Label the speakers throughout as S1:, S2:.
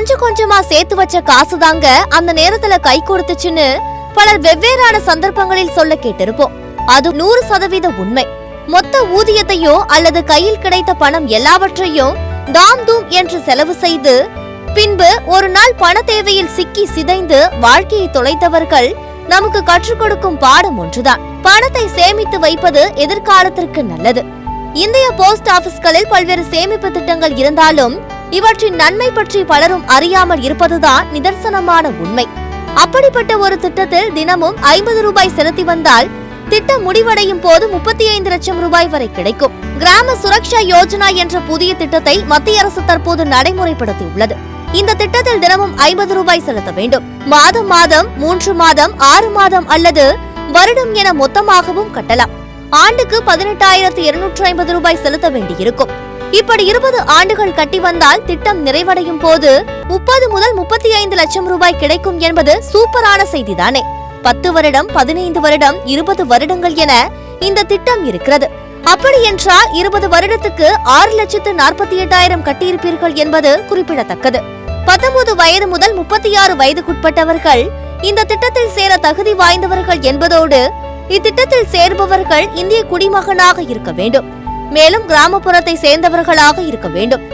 S1: கொஞ்சம் கொஞ்சமா சேர்த்து வச்ச காசு தாங்க அந்த நேரத்துல கை கொடுத்துச்சுன்னு பலர் வெவ்வேறான சந்தர்ப்பங்களில் சொல்ல கேட்டிருப்போம். அது 100% உண்மை. மொத்த ஊதியத்தையோ அல்லது கையில் கிடைத்த பணம் எல்லாவற்றையும் தாம் தூம் என்று செலவு செய்து பின்பு ஒரு நாள் பண தேவையில் சிக்கி சிதைந்து வாழ்க்கையை தொலைத்தவர்கள் நமக்கு கற்றுக் கொடுக்கும் பாடம் ஒன்றுதான். பணத்தை சேமித்து வைப்பது எதிர்காலத்திற்கு நல்லது. இந்திய போஸ்ட் ஆபீஸ்களில் பல்வேறு சேமிப்பு திட்டங்கள் இருந்தாலும் இவற்றின் நன்மை பற்றி பலரும் அறியாமல் இருப்பதுதான் நிதர்சனமான உண்மை. அப்படிப்பட்ட ஒரு திட்டத்தில் தினமும் 50 ரூபாய் செலுத்தி வந்தால் திட்டம் முடிவடையும் போது 35 லட்சம் ரூபாய் வரை கிடைக்கும். கிராம சுரக்ஷா யோஜனா என்ற புதிய திட்டத்தை மத்திய அரசு தற்போது நடைமுறைப்படுத்தியுள்ளது. இந்த திட்டத்தில் தினமும் 50 ரூபாய் செலுத்த வேண்டும். மாதம் மாதம் 3 மாதம் 6 மாதம் அல்லது வருடம் என மொத்தமாகவும் கட்டலாம். ஆண்டுக்கு 18,250 ரூபாய் செலுத்த வேண்டியிருக்கும். இப்படி 20 ஆண்டுகள் கட்டி வந்தால் திட்டம் நிறைவடையும் போது 30 முதல் 35 லட்சம் ரூபாய் கிடைக்கும் என்பது சூப்பரான செய்திதானே. 10 வருடம், 15 வருடம், 20 வருடங்கள் என இந்த திட்டம் இருக்கிறது. அப்படி என்றால் 20 வருடத்துக்கு 6,48,000 கட்டியிருப்பீர்கள் என்பது குறிப்பிடத்தக்கது. 19 வயது முதல் 36 வயதுக்குட்பட்டவர்கள் இந்த திட்டத்தில் சேர தகுதி வாய்ந்தவர்கள் என்பதோடு இத்திட்டத்தில் சேர்பவர்கள் இந்திய குடிமகனாக இருக்க வேண்டும். மேலும் கிராமப்புறத்தை சேர்ந்தவர்களாக இருக்க வேண்டும்.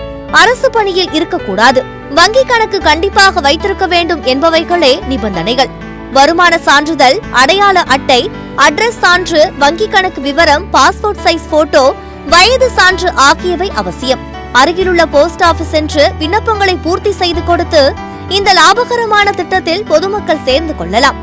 S1: அரசு பணியில் இருக்கக்கூடாது. வங்கி கணக்கு கண்டிப்பாக வைத்திருக்க வேண்டும் என்பவைகளே நிபந்தனைகள். வருமான சான்றிதழ், அடையாள அட்டை, அட்ரஸ் சான்று, வங்கி கணக்கு விவரம், பாஸ்போர்ட் சைஸ் போட்டோ, வயது சான்று ஆகியவை அவசியம். அருகிலுள்ள போஸ்ட் ஆபீஸ் சென்று விண்ணப்பங்களை பூர்த்தி செய்து கொடுத்து இந்த லாபகரமான திட்டத்தில் பொதுமக்கள் சேர்ந்து கொள்ளலாம்.